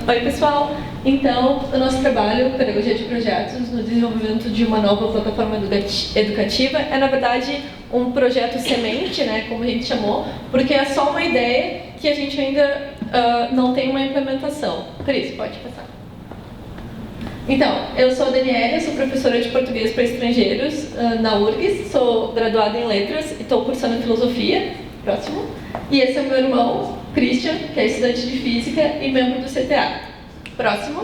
Oi, pessoal. Então, o nosso trabalho, Pedagogia de Projetos, no desenvolvimento de uma nova plataforma educativa, é, na verdade, um projeto semente, né, como a gente chamou, porque é só uma ideia que a gente ainda não tem uma implementação. Cris, pode passar. Então, eu sou a Daniela, sou professora de português para estrangeiros na URGS, sou graduada em letras e estou cursando filosofia. Próximo. E esse é o meu irmão, Christian, que é estudante de física e membro do CTA. Próximo.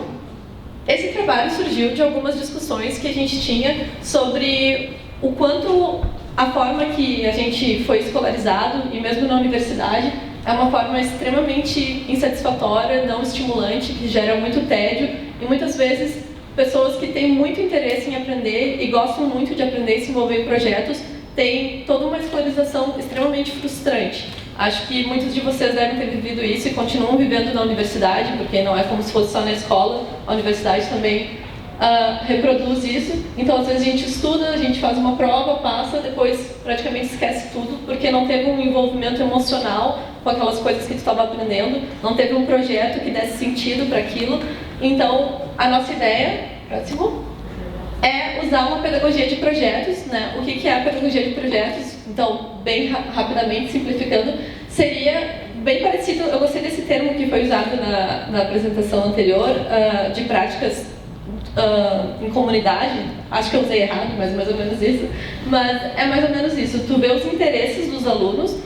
Esse trabalho surgiu de algumas discussões que a gente tinha sobre o quanto a forma que a gente foi escolarizado, e mesmo na universidade, é uma forma extremamente insatisfatória, não estimulante, que gera muito tédio, e muitas vezes pessoas que têm muito interesse em aprender e gostam muito de aprender e se envolver em projetos têm toda uma escolarização extremamente frustrante. Acho que muitos de vocês devem ter vivido isso e continuam vivendo na universidade, porque não é como se fosse só na escola, a universidade também reproduz isso. Então, às vezes a gente estuda, a gente faz uma prova, passa, depois praticamente esquece tudo, porque não teve um envolvimento emocional com aquelas coisas que tu estava aprendendo, não teve um projeto que desse sentido para aquilo. Então, a nossa ideia, próximo, é usar uma pedagogia de projetos, né? O que é a pedagogia de projetos? Então, bem rapidamente, simplificando, seria bem parecido, eu gostei desse termo que foi usado na apresentação anterior, de práticas em comunidade, acho que eu usei errado, mas mais ou menos isso, mas é mais ou menos isso, tu vê os interesses dos alunos,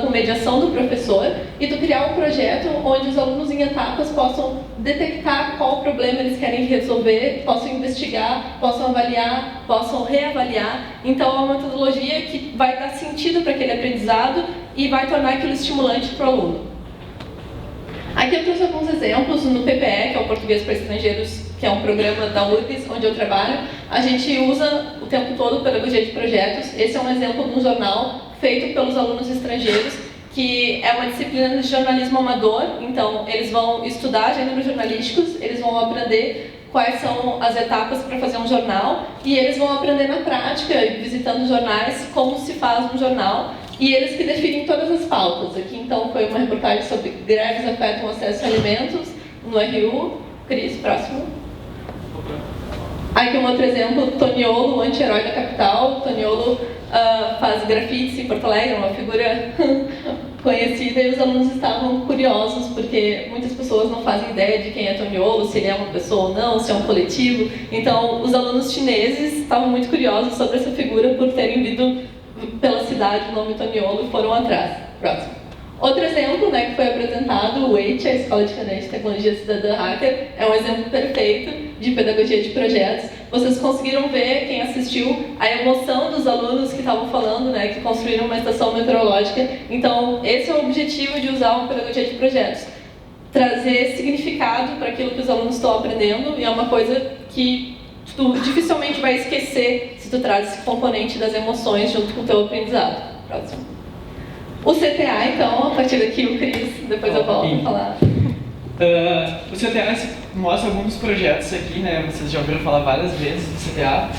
com mediação do professor, e tu criar um projeto onde os alunos em etapas possam detectar qual problema eles querem resolver, possam investigar, possam avaliar, possam reavaliar. Então é uma metodologia que vai dar sentido para aquele aprendizado e vai tornar aquilo estimulante para o aluno. Aqui eu trouxe alguns exemplos no PPE, que é o Português para Estrangeiros, que é um programa da URGS, onde eu trabalho. A gente usa o tempo todo pedagogia de projetos. Esse é um exemplo de um jornal feito pelos alunos estrangeiros, que é uma disciplina de jornalismo amador. Então, eles vão estudar gêneros jornalísticos, eles vão aprender quais são as etapas para fazer um jornal, e eles vão aprender na prática, visitando jornais, como se faz um jornal. E eles que definem todas as pautas. Aqui, então, foi uma reportagem sobre greves afetam o acesso a alimentos no RU. Cris, próximo. Aqui um outro exemplo, Toniolo, o anti-herói da capital. Toniolo faz grafites em Porto Alegre, uma figura conhecida, e os alunos estavam curiosos, porque muitas pessoas não fazem ideia de quem é Toniolo, se ele é uma pessoa ou não, se é um coletivo. Então, os alunos chineses estavam muito curiosos sobre essa figura por terem vindo pela cidade, o nome Toniolo, e foram atrás. Próximo. Outro exemplo, né, que foi apresentado, o EIT, a Escola Diferente de Tecnologia Cidadã Hacker, é um exemplo perfeito de pedagogia de projetos. Vocês conseguiram ver, quem assistiu, a emoção dos alunos que estavam falando, né, que construíram uma estação meteorológica. Então, esse é o objetivo de usar uma pedagogia de projetos. Trazer significado para aquilo que os alunos estão aprendendo, e é uma coisa que tu dificilmente vai esquecer se tu traz esse componente das emoções junto com o teu aprendizado. Próximo. O CTA, então, a partir daqui o Cris, depois eu volto a falar. O CTA mostra alguns projetos aqui, né? Vocês já ouviram falar várias vezes do CTA,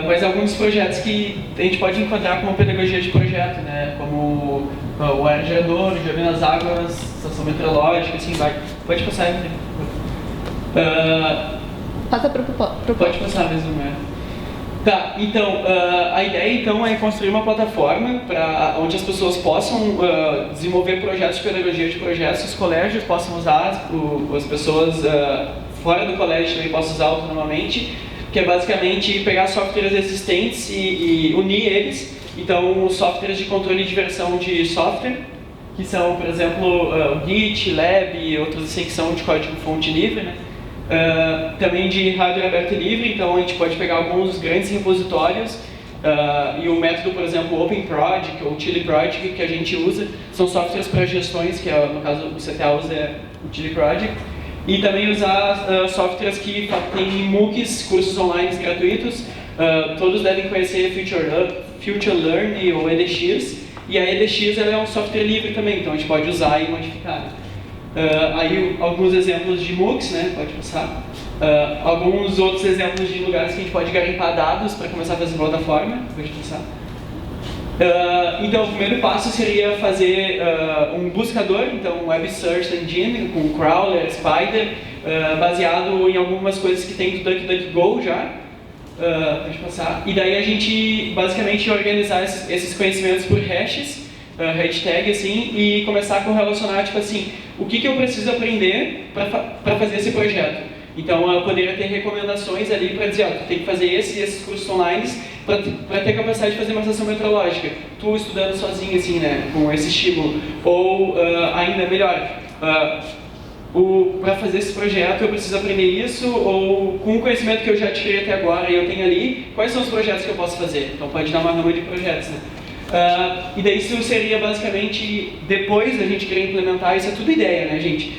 mas alguns projetos que a gente pode enquadrar como pedagogia de projeto, né? Como o Ar Gerador, o Jogo nas Águas, estação meteorológica, assim vai. Pode passar aí. Passa pro Pode passar mesmo, né? Tá, então, a ideia então é construir uma plataforma para onde as pessoas possam desenvolver projetos de pedagogia de projetos, os colégios possam usar, as pessoas fora do colégio também possam usar autonomamente, que é basicamente pegar softwares existentes e unir eles. Então, os softwares de controle de versão de software, que são, por exemplo, o Git, Lab e outros assim que são de código-fonte livre, né? Também de hardware aberto e livre, então a gente pode pegar alguns dos grandes repositórios e o método, por exemplo, Open Project ou Chili Project que a gente usa, são softwares para gestões, que no caso o CTA usa o Chili Project, e também usar softwares que têm MOOCs, cursos online gratuitos. Todos devem conhecer Future Learn ou edX, e a edX ela é um software livre também, então a gente pode usar e modificar. Aí alguns exemplos de MOOCs, né? Pode passar. Alguns outros exemplos de lugares que a gente pode garimpar dados para começar a fazer plataforma. Pode passar. Então, o primeiro passo seria fazer um buscador, então um Web Search Engine com crawler, spider, baseado em algumas coisas que tem do DuckDuckGo já. Pode passar. E daí a gente basicamente organizar esses conhecimentos por hashes, hashtag assim, e começar a correlacionar, tipo assim, o que eu preciso aprender para fazer esse projeto. Então, eu poderia ter recomendações ali para dizer, tu tem que fazer esses cursos online para ter capacidade de fazer uma sessão metrológica. Tu estudando sozinho, assim, né, com esse estímulo. Ou, ainda melhor, para fazer esse projeto eu preciso aprender isso, ou com o conhecimento que eu já adquiri até agora e eu tenho ali, quais são os projetos que eu posso fazer? Então, pode dar uma gama de projetos, né? E daí isso seria basicamente, depois da gente querer implementar, isso é tudo ideia, né, gente?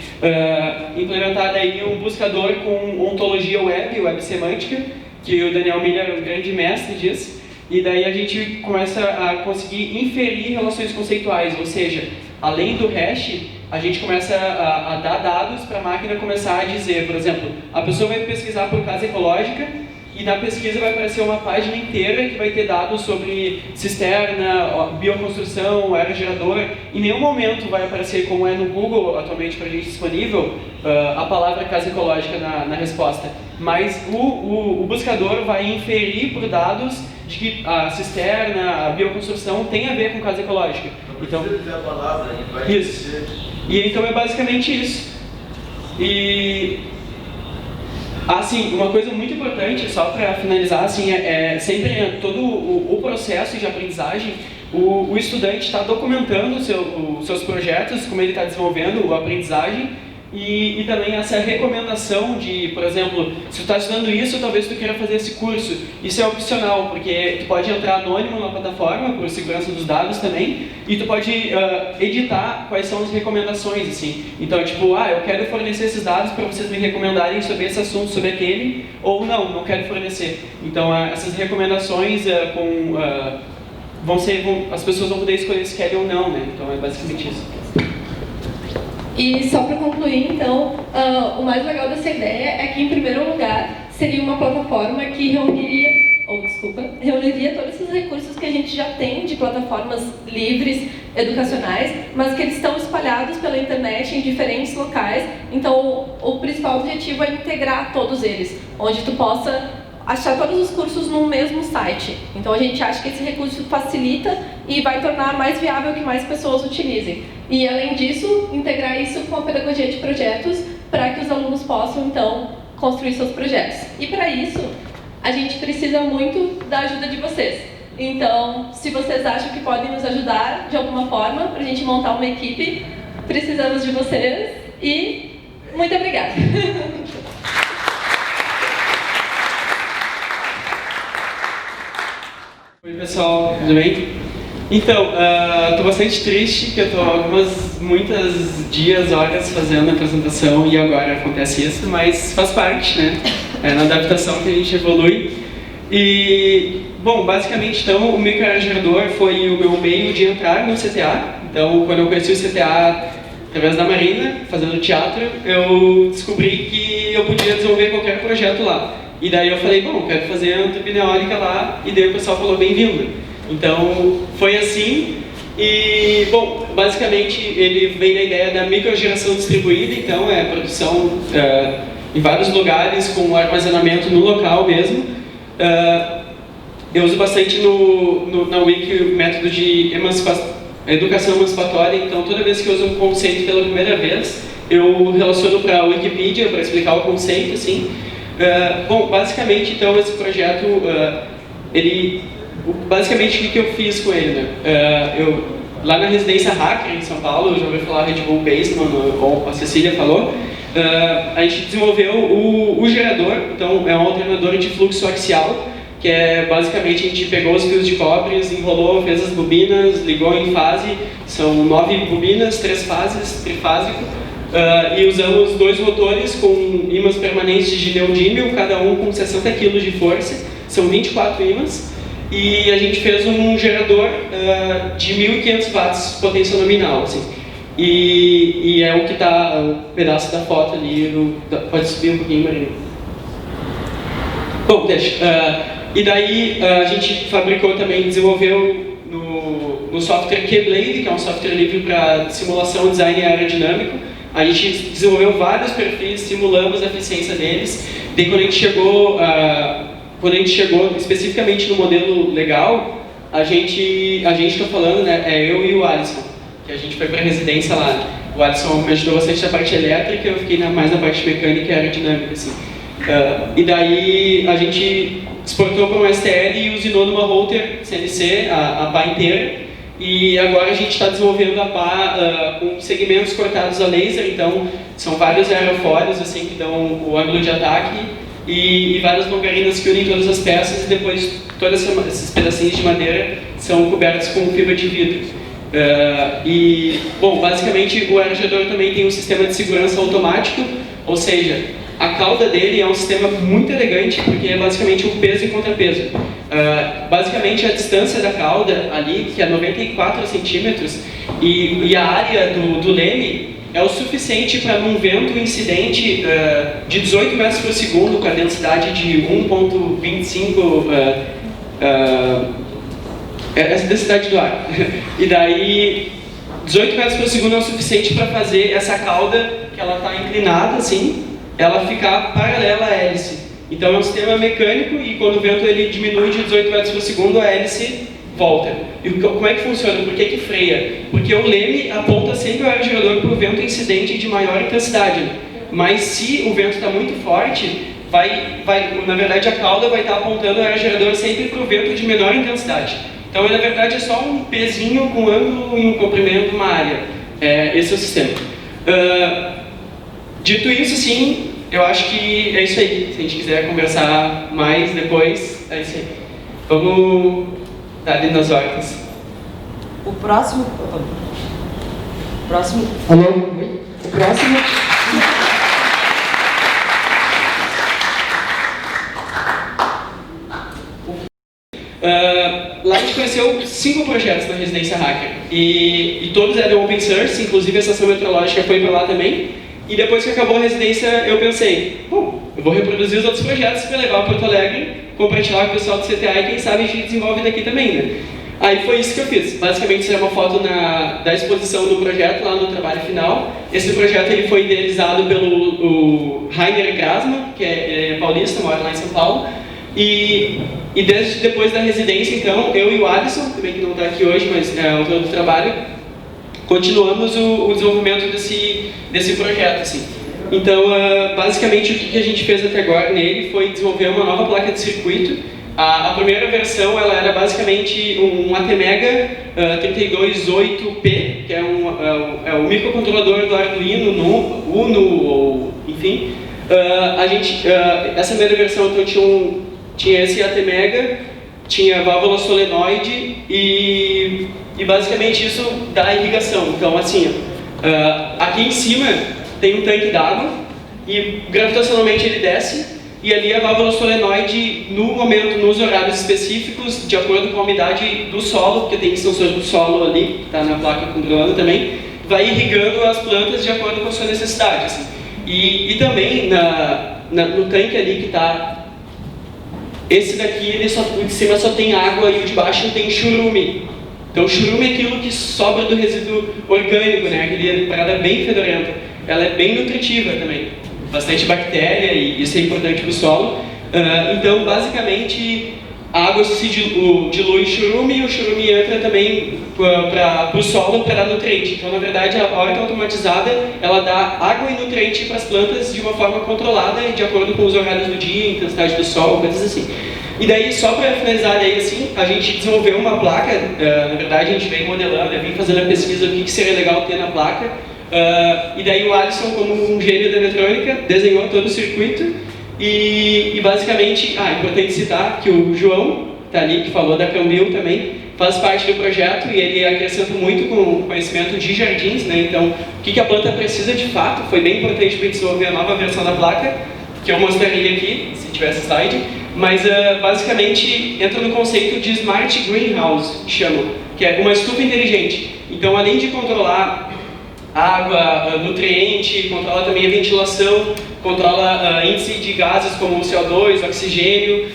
Implementar daí um buscador com ontologia web semântica, que o Daniel Miller é um grande mestre disso, e daí a gente começa a conseguir inferir relações conceituais, ou seja, além do hash, a gente começa a dar dados para a máquina começar a dizer, por exemplo, a pessoa vai pesquisar por casa ecológica, e na pesquisa vai aparecer uma página inteira que vai ter dados sobre cisterna, bioconstrução, aerogerador. Em nenhum momento vai aparecer, como é no Google atualmente para a gente disponível, a palavra casa ecológica na resposta. Mas o buscador vai inferir por dados de que a cisterna, a bioconstrução tem a ver com casa ecológica. Então, a palavra, vai isso. E então é basicamente isso. Assim, uma coisa muito importante, só para finalizar, assim, sempre todo o processo de aprendizagem, o estudante está documentando os seus projetos, como ele está desenvolvendo a aprendizagem, e também essa recomendação de, por exemplo, se tu está estudando isso, talvez tu queira fazer esse curso. Isso é opcional, porque tu pode entrar anônimo na plataforma, por segurança dos dados também, e tu pode editar quais são as recomendações, assim. Então, tipo, eu quero fornecer esses dados para vocês me recomendarem sobre esse assunto, sobre aquele, ou não quero fornecer. Então, essas recomendações as pessoas vão poder escolher se querem ou não, né? Então, é basicamente isso. E só para concluir, então, o mais legal dessa ideia é que, em primeiro lugar, seria uma plataforma que reuniria todos esses recursos que a gente já tem de plataformas livres, educacionais, mas que eles estão espalhados pela internet em diferentes locais. Então, o principal objetivo é integrar todos eles, onde tu possa achar todos os cursos no mesmo site. Então a gente acha que esse recurso facilita e vai tornar mais viável que mais pessoas utilizem. E além disso, integrar isso com a pedagogia de projetos para que os alunos possam então construir seus projetos. E para isso, a gente precisa muito da ajuda de vocês. Então, se vocês acham que podem nos ajudar de alguma forma para a gente montar uma equipe, precisamos de vocês e muito obrigada! Oi pessoal, tudo bem? Então, estou bastante triste que eu estou muitas dias, horas fazendo a apresentação e agora acontece isso, mas faz parte, né? É na adaptação que a gente evolui. E, bom, basicamente então o microaerogerador foi o meu meio de entrar no CTA. Então, quando eu conheci o CTA através da Marina, fazendo teatro, eu descobri que eu podia desenvolver qualquer projeto lá. E daí eu falei, bom, quero fazer a antropia eólica lá, e daí o pessoal falou, bem-vindo. Então, foi assim, e, bom, basicamente ele vem da ideia da microgeração distribuída, então é produção em vários lugares, com armazenamento no local mesmo. Eu uso bastante na Wiki o método de educação emancipatória, então toda vez que eu uso um conceito pela primeira vez, eu relaciono para a Wikipedia para explicar o conceito, assim. Bom, basicamente, então, esse projeto, basicamente, o que eu fiz com ele, né? Lá na residência Hacker, em São Paulo, eu já ouvi falar Red Bull Basement, como a Cecília falou, a gente desenvolveu o gerador, então é um alternador de fluxo axial, que é, basicamente, a gente pegou os fios de cobre, enrolou, fez as bobinas, ligou em fase, são 9 bobinas, 3 fases, trifásico, e usamos 2 rotores com ímãs permanentes de neodímio, cada um com 60 kg de força, são 24 ímãs, e a gente fez um gerador de 1.500 watts potência nominal, assim. E é o que está, o pedaço da foto ali, pode subir um pouquinho, Marina. Bom, deixa. E daí a gente fabricou também, desenvolveu o software Keyblade, que é um software livre para simulação, design aerodinâmico. A gente desenvolveu vários perfis, simulamos a eficiência deles. Daí quando a gente chegou especificamente no modelo legal, a gente está falando, né, eu e o Alisson, que a gente foi para a residência lá. O Alisson me ajudou bastante na parte elétrica, eu fiquei mais na parte mecânica e aerodinâmica, assim. E daí a gente exportou para um STL e usinou numa router CNC, a pá inteira. E agora a gente está desenvolvendo a pá com segmentos cortados a laser, então são vários aerofólios assim, que dão o ângulo de ataque e várias longarinas que unem todas as peças e depois todos esses pedacinhos de madeira são cobertos com fibra de vidro. Bom, basicamente o aerogerador também tem um sistema de segurança automático, ou seja, a cauda dele é um sistema muito elegante porque é basicamente um peso e contrapeso. Basicamente a distância da cauda ali, que é 94 centímetros, e a área do leme é o suficiente para num vento incidente de 18 metros por segundo com a densidade de 1,25 essa densidade do ar. E daí 18 metros por segundo é o suficiente para fazer essa cauda, que ela está inclinada assim, ela ficar paralela à hélice. Então é um sistema mecânico e quando o vento ele diminui de 18 metros por segundo, a hélice volta. E como é que funciona? Por que freia? Porque o leme aponta sempre o aerogerador para o vento incidente de maior intensidade. Mas se o vento está muito forte, na verdade a cauda vai estar apontando o aerogerador sempre para o vento de menor intensidade. Então na verdade é só um pezinho com ângulo e um comprimento de uma área. Esse é o sistema. Dito isso, sim, eu acho que é isso aí. Se a gente quiser conversar mais depois, é isso aí. Vamos dar ali nas hortas. O próximo... Alô? O próximo... Lá a gente conheceu 5 projetos na Residência Hacker. E todos eram open source, inclusive a estação meteorológica foi para lá também. E depois que acabou a residência, eu pensei, bom, eu vou reproduzir os outros projetos para levar para Porto Alegre, compartilhar com o pessoal do CTA e quem sabe a gente desenvolve daqui também, né? Aí foi isso que eu fiz. Basicamente, isso é uma foto da exposição do projeto, lá no trabalho final. Esse projeto ele foi idealizado pelo Rainer Grasman, que é paulista, mora lá em São Paulo. E desde depois da residência, então, eu e o Alisson, também que não está aqui hoje, mas é autor do trabalho, continuamos o desenvolvimento desse projeto, assim. Então, basicamente, o que a gente fez até agora nele foi desenvolver uma nova placa de circuito. A primeira versão, ela era basicamente um ATmega 328P, que é o microcontrolador do Arduino Uno, ou enfim. Essa primeira versão, então, tinha esse ATmega, tinha válvula solenoide e basicamente isso dá irrigação. Então, assim, aqui em cima tem um tanque d'água e gravitacionalmente ele desce e ali a válvula solenoide, nos horários específicos, de acordo com a umidade do solo, porque tem extensor do solo ali, que está na placa controlando também, vai irrigando as plantas de acordo com a sua necessidade. Assim. E também no tanque ali que está... Esse daqui, o de cima só tem água e o de baixo tem churume. Então o churume é aquilo que sobra do resíduo orgânico, né? Aquela parada bem fedorenta. Ela é bem nutritiva também. Bastante bactéria e isso é importante para o solo. Então, basicamente, a água se dilui em churume e o churume entra também para o solo para dar nutriente. Então, na verdade, a horta automatizada, ela dá água e nutriente para as plantas de uma forma controlada e de acordo com os horários do dia, intensidade do sol, coisas assim. E daí, só para finalizar daí, assim, a gente desenvolveu uma placa, na verdade a gente vem modelando, vem fazendo a pesquisa do que seria legal ter na placa, e daí o Alisson, como um gênio da eletrônica, desenhou todo o circuito, e basicamente, é importante citar que o João, tá ali, que falou da Cambil também, faz parte do projeto e ele acrescenta muito com o conhecimento de jardins, né? Então, o que a planta precisa de fato, foi bem importante para desenvolver a nova versão da placa, que eu mostraria aqui, se tivesse slide, mas basicamente entra no conceito de Smart Greenhouse, que chama, que é uma estufa inteligente. Então, além de controlar água, nutriente, controla também a ventilação, controla índice de gases como o CO2, oxigênio,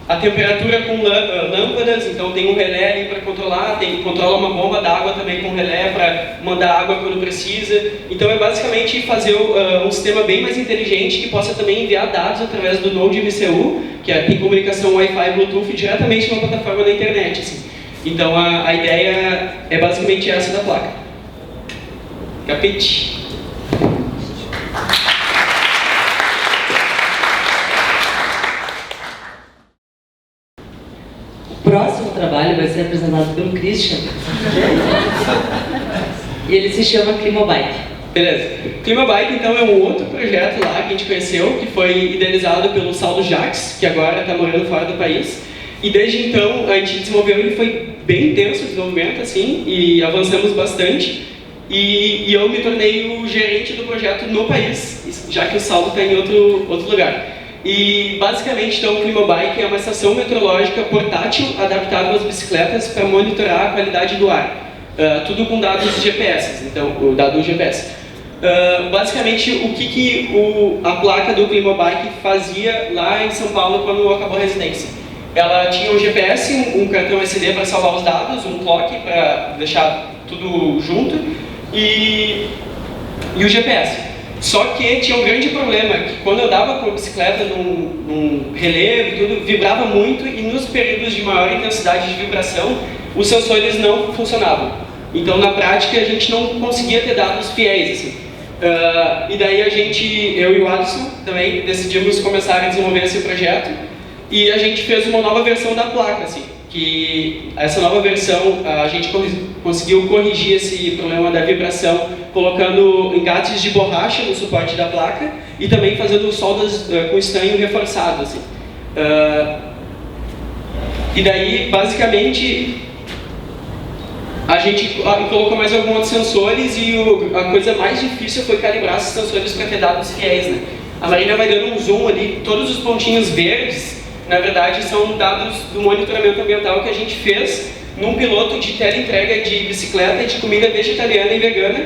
a temperatura com lâmpadas, então tem um relé ali para controlar, controla uma bomba d'água também com relé para mandar água quando precisa. Então é basicamente fazer um sistema bem mais inteligente que possa também enviar dados através do Node MCU, que tem comunicação Wi-Fi e Bluetooth diretamente numa plataforma da internet. Assim. Então a ideia é basicamente essa da placa. Capite. O próximo trabalho vai ser apresentado pelo Christian. E ele se chama Climobike. Beleza. Climobike, então, é um outro projeto lá que a gente conheceu, que foi idealizado pelo Saulo Jacques, que agora está morando fora do país. E desde então, a gente desenvolveu, ele foi bem intenso o desenvolvimento, assim, e avançamos bastante. E eu me tornei o gerente do projeto no país, já que o Saulo está em outro lugar. E, basicamente, então, o Climobike é uma estação meteorológica portátil adaptável às bicicletas para monitorar a qualidade do ar. Tudo com dados GPS, então, o dado GPS. Basicamente, o que a placa do Climobike fazia lá em São Paulo quando acabou a residência? Ela tinha um GPS, um cartão SD para salvar os dados, um clock para deixar tudo junto e o GPS. Só que tinha um grande problema, que quando eu dava com a bicicleta num relevo e tudo, vibrava muito e nos períodos de maior intensidade de vibração, os sensores não funcionavam. Então, na prática, a gente não conseguia ter dados fiéis, assim. E daí eu e o Alisson também decidimos começar a desenvolver esse projeto e a gente fez uma nova versão da placa, assim, que essa nova versão a gente conseguiu corrigir esse problema da vibração colocando engates de borracha no suporte da placa e também fazendo soldas com estanho reforçado, assim. E daí, basicamente, a gente colocou mais alguns outros sensores e a coisa mais difícil foi calibrar esses sensores para ter dados fiéis, né? A Marina vai dando um zoom ali, todos os pontinhos verdes, na verdade, são dados do monitoramento ambiental que a gente fez num piloto de teleentrega de bicicleta e de comida vegetariana e vegana,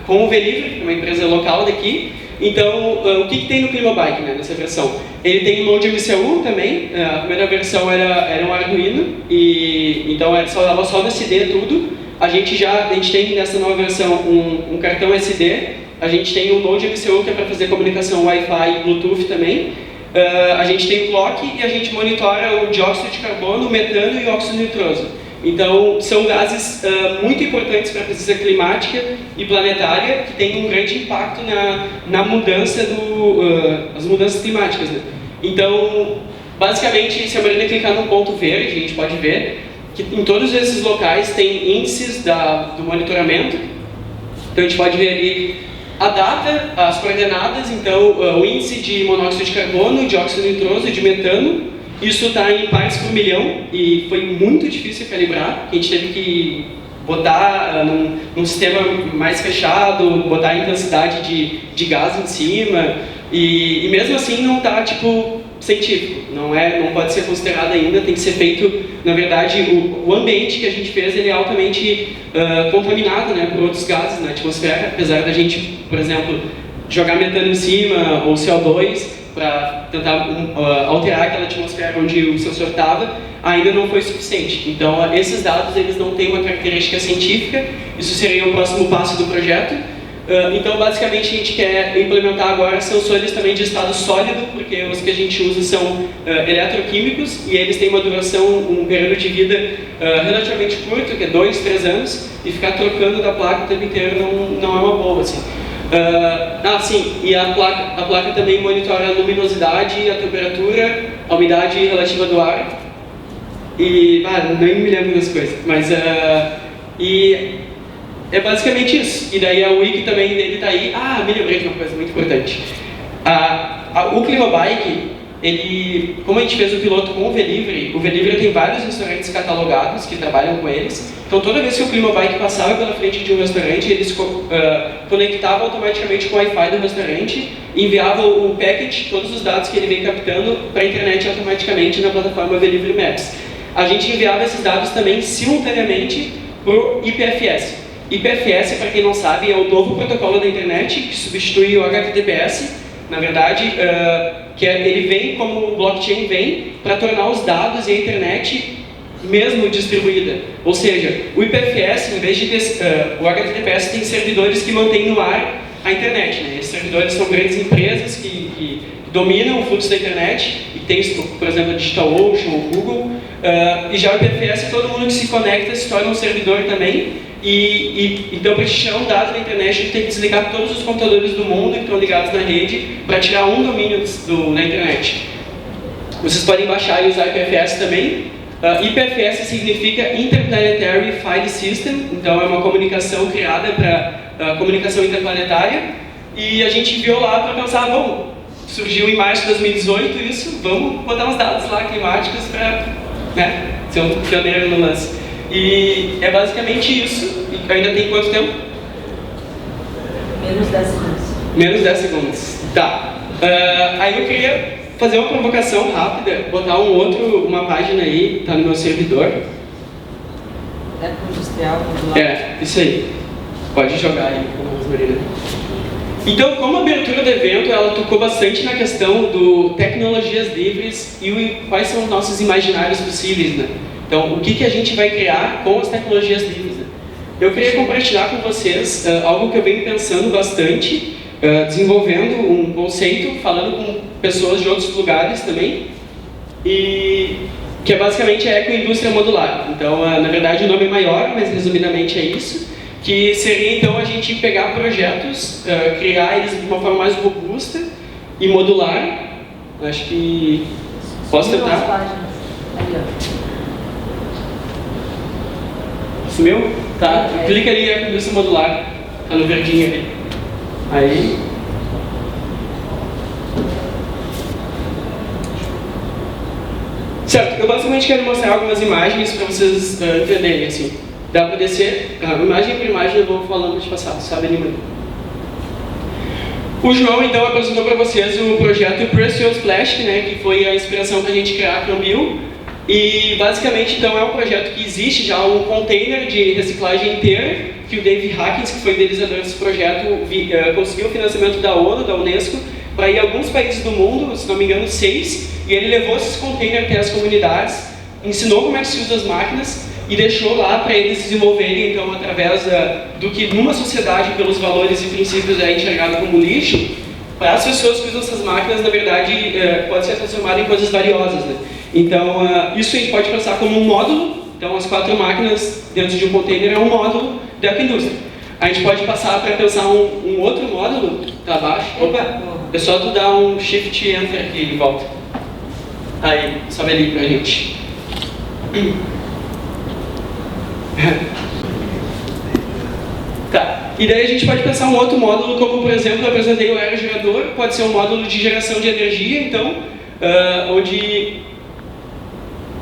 com o Velivre, uma empresa local daqui. Então, o que tem no Climobike, né, nessa versão? Ele tem um Node MCU também, a primeira versão era um Arduino, e então dava só no SD tudo. A gente tem nessa nova versão um cartão SD, a gente tem um Node MCU que é para fazer comunicação Wi-Fi e Bluetooth também. A gente tem o clock e a gente monitora o dióxido de carbono, o metano e o óxido nitroso. Então, são gases muito importantes para a pesquisa climática e planetária, que tem um grande impacto na mudança as mudanças climáticas, né? Então, basicamente, se a Marina clicar no ponto verde, a gente pode ver que em todos esses locais tem índices do monitoramento. Então, a gente pode ver ali a data, as coordenadas, então o índice de monóxido de carbono, dióxido nitroso e de metano. Isso está em partes por milhão e foi muito difícil calibrar. A gente teve que botar num sistema mais fechado, botar a intensidade de gás em cima e mesmo assim não está tipo científico. Não pode ser considerado ainda. Tem que ser feito, na verdade, o ambiente que a gente fez ele é altamente contaminado, né, por outros gases na atmosfera, apesar da gente, por exemplo, jogar metano em cima ou CO2 para tentar alterar aquela atmosfera onde o sensor estava, ainda não foi suficiente. Então, esses dados eles não têm uma característica científica, isso seria o próximo passo do projeto. Então, basicamente, a gente quer implementar agora sensores também de estado sólido, porque os que a gente usa são eletroquímicos e eles têm uma duração, um período de vida relativamente curto, que é 2, 3 anos, e ficar trocando da placa o tempo inteiro não é uma boa, assim. Sim, e a placa também monitora a luminosidade, a temperatura, a umidade relativa do ar e, nem me lembro das coisas, mas e é basicamente isso. E daí a wiki também dele está aí. Me lembrei de uma coisa muito importante. O Climobike, como a gente fez o piloto com o Velivre tem vários restaurantes catalogados que trabalham com eles. Então, toda vez que o Climobike passava pela frente de um restaurante, eles conectavam automaticamente com o Wi-Fi do restaurante e enviavam o packet, todos os dados que ele vem captando, para a internet automaticamente na plataforma Velivre Maps. A gente enviava esses dados também simultaneamente para o IPFS. IPFS, para quem não sabe, é o novo protocolo da internet que substitui o HTTPS, na verdade, ele vem como o blockchain vem para tornar os dados e a internet mesmo distribuída. Ou seja, o IPFS, em vez de o HTTPS tem servidores que mantêm no ar a internet, né? Esses servidores são grandes empresas que dominam o fluxo da internet, e tem, por exemplo, a DigitalOcean, o Google, e já o IPFS, todo mundo que se conecta se torna um servidor também, então para tirar um dado na internet a gente tem que desligar todos os computadores do mundo que estão ligados na rede para tirar um domínio na internet. Vocês podem baixar e usar IPFS também. IPFS significa Interplanetary File System, então é uma comunicação criada para comunicação interplanetária, e a gente enviou lá para pensar, bom, surgiu em março de 2018 isso, vamos botar uns dados lá climáticos para, né, ser um pioneiro no lance. E é basicamente isso. E ainda tem quanto tempo? Menos 10 segundos. Menos 10 segundos. Tá. Aí eu queria fazer uma provocação rápida, botar uma página aí, tá no meu servidor. É industrial, modular. É, isso aí. Pode jogar aí, Marina. Então, como a abertura do evento, ela tocou bastante na questão do tecnologias livres e quais são os nossos imaginários possíveis, né? Então, o que a gente vai criar com as tecnologias livres, né? Eu queria compartilhar com vocês algo que eu venho pensando bastante, desenvolvendo um conceito, falando com pessoas de outros lugares também, e que é basicamente a ecoindústria modular. Então, na verdade, o nome é maior, mas resumidamente é isso, que seria então a gente pegar projetos, criar eles de uma forma mais robusta e modular. Acho que posso tentar? Sumiu? Tá. Clica ali em ecoindústria modular, tá no verdinho ali. Aí. Certo, eu basicamente quero mostrar algumas imagens para vocês entenderem, assim. Dá para descer, imagem por imagem eu vou falando de passado, sabe, Lima? O João, então, apresentou para vocês o projeto Precious Plastic, né, que foi a inspiração para a gente criar a Cambio. E, basicamente, então, é um projeto que existe já um container de reciclagem inteira, que o Dave Hawkins, que foi idealizador desse projeto, conseguiu o financiamento da ONU, da Unesco, para ir a alguns países do mundo, se não me engano 6, e ele levou esses containers até as comunidades, ensinou como é que se usa as máquinas, e deixou lá para eles se desenvolverem, então, através do que numa sociedade, pelos valores e princípios, é enxergado como lixo, para as pessoas que usam essas máquinas, na verdade, pode ser transformado em coisas valiosas, né? Então, isso a gente pode pensar como um módulo. Então, as 4 máquinas dentro de um container é um módulo da ecoindústria. A gente pode passar para pensar um outro módulo, tá abaixo. Opa, é só tu dar um Shift e Enter aqui e volta. Aí, sobe ali pra gente. Tá, e daí a gente pode pensar um outro módulo, como por exemplo, eu apresentei o aerogerador, pode ser um módulo de geração de energia, então, onde...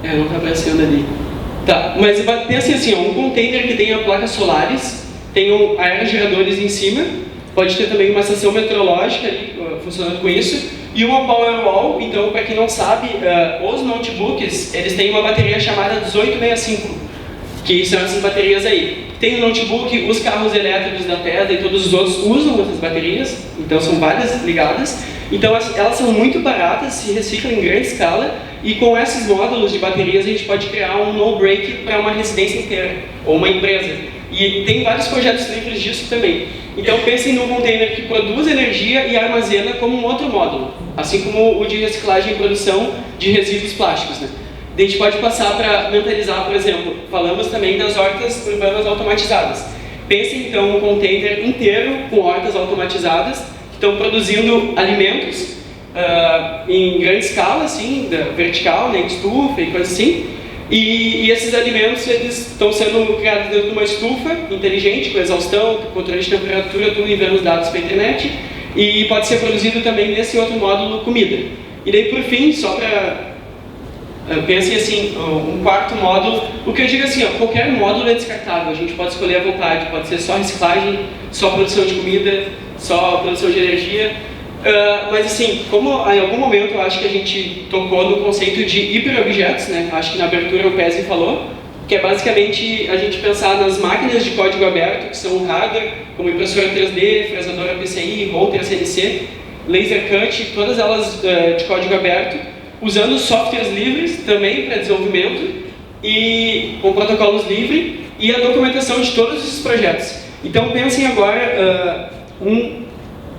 não está aparecendo ali. Tá, mas pensa assim, um container que tenha placas solares, tem aerogeradores em cima, pode ter também uma estação meteorológica ali, funcionando com isso, e uma Powerwall. Então, para quem não sabe, os notebooks, eles têm uma bateria chamada 1865, que são essas baterias aí. Tem o notebook, os carros elétricos da Tesla e todos os outros usam essas baterias, então são várias ligadas. Então elas são muito baratas, se reciclam em grande escala, e com esses módulos de baterias a gente pode criar um no-break para uma residência inteira, ou uma empresa. E tem vários projetos livres disso também. Então pensem num container que produz energia e armazena como um outro módulo, assim como o de reciclagem e produção de resíduos plásticos, né? A gente pode passar para mentalizar, por exemplo, falamos também das hortas urbanas automatizadas. Pensem então um container inteiro com hortas automatizadas que estão produzindo alimentos em grande escala, assim, vertical, né, estufa e coisa assim. E esses alimentos eles estão sendo criados dentro de uma estufa inteligente, com exaustão, controle de temperatura, tudo enviando os dados para a internet. E pode ser produzido também nesse outro módulo comida. E daí, por fim, só para... pensem assim, um quarto módulo, o que eu digo assim, qualquer módulo é descartável, a gente pode escolher à vontade, pode ser só reciclagem, só produção de comida, só produção de energia, mas assim, como em algum momento eu acho que a gente tocou no conceito de hiperobjetos, né? Acho que na abertura o Pezzi falou, que é basicamente a gente pensar nas máquinas de código aberto, que são o hardware, como impressora 3D, fresadora PCI, router CNC, Laser Cut, todas elas de código aberto, usando softwares livres também para desenvolvimento e com protocolos livres e a documentação de todos esses projetos. Então pensem agora um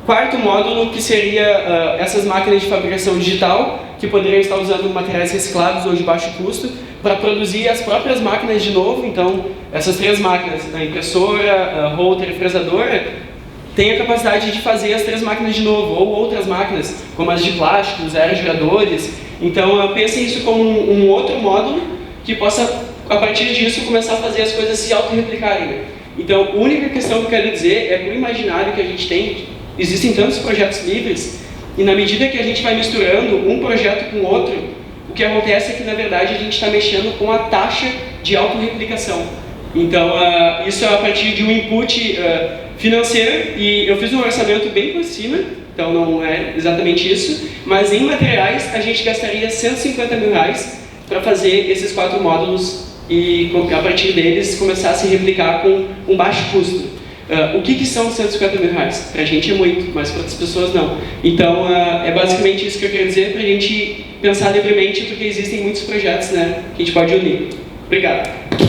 quarto módulo que seria essas máquinas de fabricação digital que poderiam estar usando materiais reciclados ou de baixo custo para produzir as próprias máquinas de novo. Então essas 3 máquinas, a impressora, a router e fresadora, tem a capacidade de fazer as 3 máquinas de novo, ou outras máquinas, como as de plástico, os aerogeradores. Então, pensem isso como um outro módulo que possa, a partir disso, começar a fazer as coisas se auto-replicarem. Então, a única questão que eu quero dizer é, por imaginário que a gente tem, existem tantos projetos livres, e na medida que a gente vai misturando um projeto com outro, o que acontece é que, na verdade, a gente está mexendo com a taxa de auto-replicação. Então, isso é a partir de um input financeiro, e eu fiz um orçamento bem por cima, então não é exatamente isso, mas em materiais a gente gastaria R$150 mil para fazer esses 4 módulos e a partir deles começar a se replicar com um baixo custo. O que são R$150 mil? Para a gente é muito, mas para outras pessoas não. Então é basicamente isso que eu queria dizer, para a gente pensar livremente, porque existem muitos projetos, né, que a gente pode unir. Obrigado.